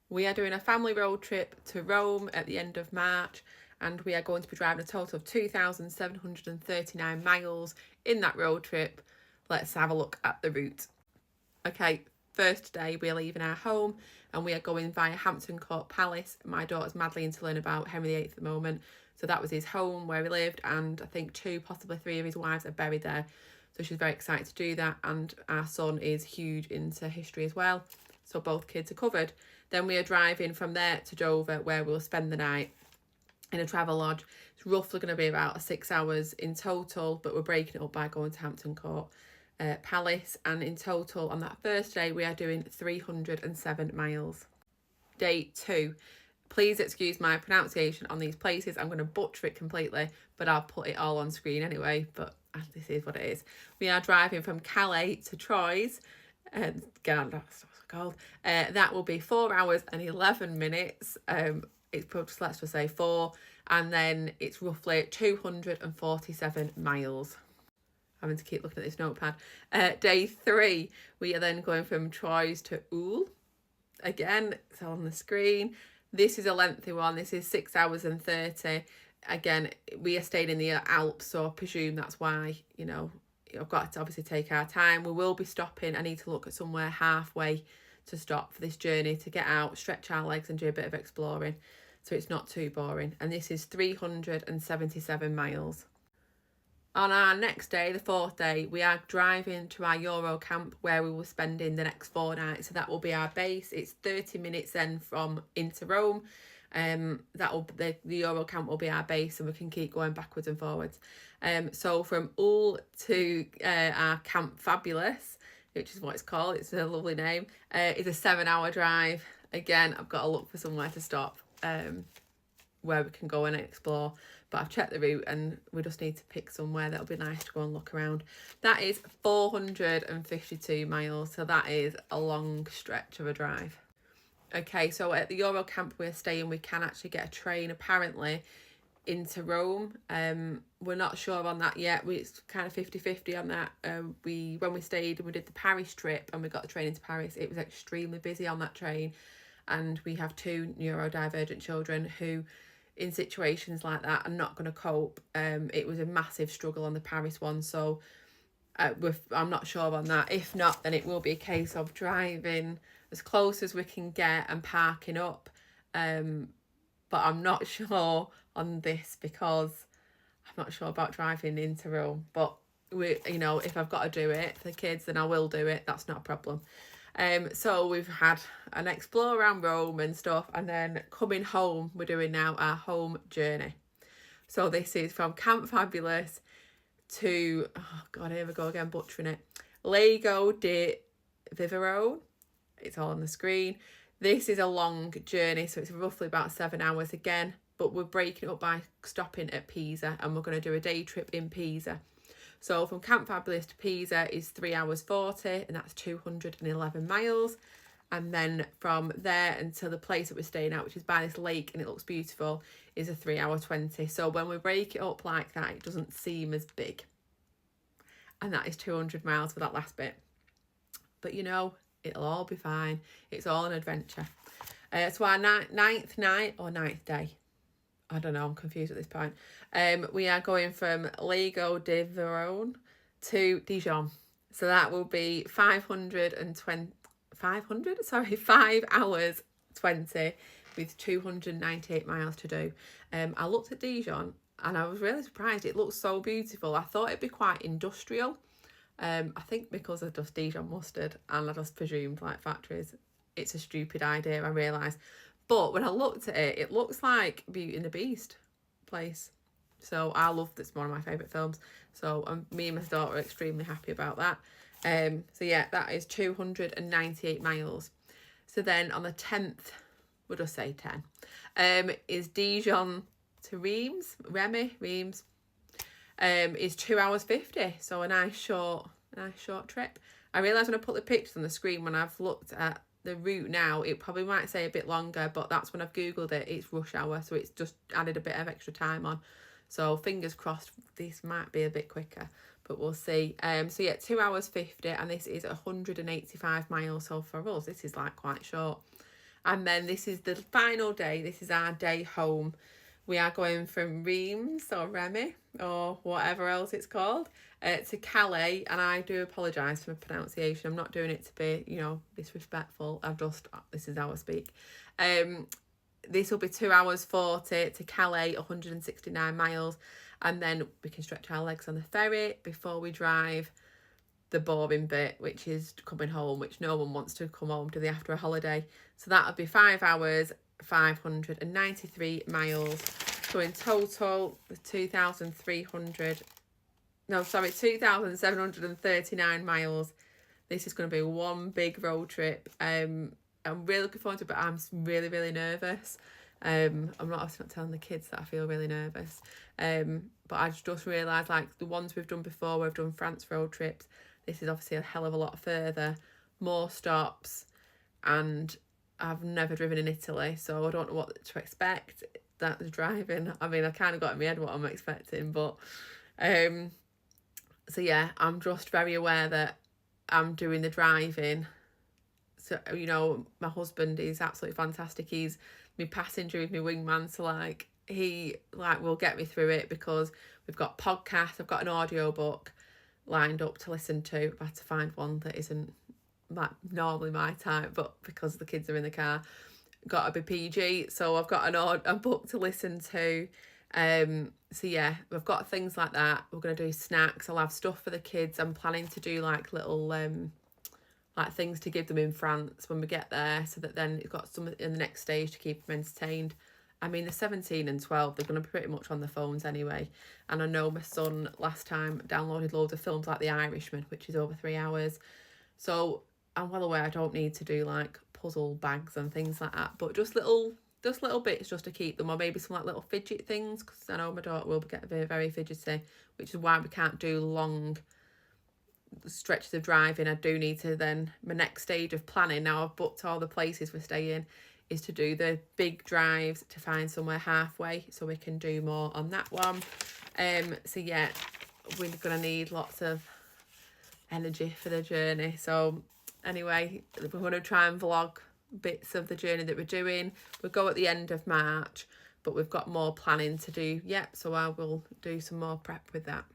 We are doing a family road trip to Rome at the end of March, and we are going to be driving a total of 2,739 miles in that road trip. Let's have a look at the route. Okay, first day we're leaving our home and we are going via Hampton Court Palace. My daughter's madly into learn about Henry VIII at the moment. So that was his home where he lived, and I think 2, possibly 3 of his wives are buried there. So she's very excited to do that, and our son is huge into history as well. So both kids are covered. Then we are driving from there to Dover, where we'll spend the night in a travel lodge. It's roughly going to be about 6 hours in total, but we're breaking it up by going to Hampton Court Palace, and in total on that first day we are doing 307 miles. Day 2, please excuse my pronunciation on these places, I'm going to butcher it completely, but I'll put it all on screen anyway, but this is what it is. We are driving from Calais to Troyes, and again that's what it's called. That will be 4 hours and 11 minutes. It's probably, let's just say 4, and then it's roughly 247 miles. Having to keep looking at this notepad. Day 3, we are then going from Troyes to Oul. Again, it's on the screen. This is a lengthy one. This is 6 hours and 30. Again, we are staying in the Alps, so I presume that's why, you know, I've got to obviously take our time. We will be stopping. I need to look at somewhere halfway to stop for this journey, to get out, stretch our legs and do a bit of exploring, so it's not too boring. And this is 377 miles. On our next day, the 4th day, we are driving to our Euro camp where we will be spending the next 4 nights. So that will be our base. It's 30 minutes then from into Rome. The Euro camp will be our base, and we can keep going backwards and forwards. So from Oul to our Camp Fabulous, which is what it's called, it's a lovely name, it's a 7-hour drive. Again, I've got to look for somewhere to stop where we can go and explore, but I've checked the route and we just need to pick somewhere that'll be nice to go and look around. That is 452 miles, so that is a long stretch of a drive. Okay, so at the Euro camp we're staying, we can actually get a train apparently into Rome. We're not sure on that yet. It's kind of 50-50 on that. When we stayed and we did the Paris trip and we got the train into Paris, it was extremely busy on that train, and we have 2 neurodivergent children who, in situations like that, are not going to cope. It was a massive struggle on the Paris one, so I'm not sure on that. If not, then it will be a case of driving as close as we can get and parking up. But I'm not sure on this because I'm not sure about driving into Rome. But if I've got to do it for the kids, then I will do it. That's not a problem. So we've had an explore around Rome and stuff, and then coming home, we're doing now our home journey. So this is from Camp Fabulous to, oh God, here we go again, butchering it, Lago di Viverone. It's all on the screen. This is a long journey, so it's roughly about 7 hours again, but we're breaking it up by stopping at Pisa, and we're going to do a day trip in Pisa. So from Camp Fabulous to Pisa is 3 hours 40, and that's 211 miles. And then from there until the place that we're staying at, which is by this lake and it looks beautiful, is a 3 hour 20. So when we break it up like that, it doesn't seem as big. And that is 200 miles for that last bit. But it'll all be fine. It's all an adventure. So our ninth day, I don't know, I'm confused at this point. We are going from Lago di Verone to Dijon. So that will be 5 hours 20 with 298 miles to do. I looked at Dijon and I was really surprised. It looks so beautiful. I thought it'd be quite industrial. I think because of just Dijon mustard, and I just presumed like factories. It's a stupid idea, I realise. But when I looked at it, it looks like Beauty and the Beast place. So I love this, one of my favourite films. So me and my daughter are extremely happy about that. So yeah, that is 298 miles. So then on the 10th, we'll just say 10, is Dijon to Reims, is 2 hours 50. So a nice short trip. I realise when I put the pictures on the screen, when I've looked at the route now, it probably might say a bit longer, but that's when I've googled it. It's rush hour, so it's just added a bit of extra time on. So fingers crossed this might be a bit quicker, but we'll see. So yeah, 2 hours 50, and this is 185 miles. So for us, this is like quite short. And then this is the final day. This is our day home. We are going from Reims or Remy or whatever else it's called to Calais. And I do apologise for my pronunciation. I'm not doing it to be, disrespectful. This is how I speak. This will be 2 hours 40 to Calais, 169 miles. And then we can stretch our legs on the ferry before we drive the boring bit, which is coming home, which no one wants to come home to after a holiday. So that would be 5 hours, 593 miles. So in total, the 2,739 miles. This is going to be one big road trip. I'm really looking forward to it, but I'm really, really nervous. I'm not telling the kids that I feel really nervous. But I just realised, like, the ones we've done before, we've done France road trips. This is obviously a hell of a lot further, more stops, and I've never driven in Italy, so I don't know what to expect. That's driving. I mean, I kind of got in my head what I'm expecting, but so yeah, I'm just very aware that I'm doing the driving. So, my husband is absolutely fantastic. He's my passenger, he's my wingman, so he will get me through it, because we've got podcasts, I've got an audio book lined up to listen to. I've had to find one that isn't normally my type, but because the kids are in the car, got to be PG, so I've got a book to listen to. So yeah, we've got things like that. We're going to do snacks. I'll have stuff for the kids. I'm planning to do little things to give them in France when we get there, so that then it's got some in the next stage to keep them entertained. I mean, they're 17 and 12, they're going to be pretty much on their phones anyway. And I know my son last time downloaded loads of films like The Irishman, which is over 3 hours. So I'm well aware I don't need to do puzzle bags and things like that, but just little bits just to keep them, or maybe some little fidget things, because I know my daughter will get very, very fidgety, which is why we can't do long stretches of driving. I do need to then, my next stage of planning, now I've booked all the places we're staying, is to do the big drives to find somewhere halfway, so we can do more on that one. So yeah, we're gonna need lots of energy for the journey. So anyway, we're going to try and vlog bits of the journey that we're doing. We'll go at the end of March, but we've got more planning to do yet, so I will do some more prep with that.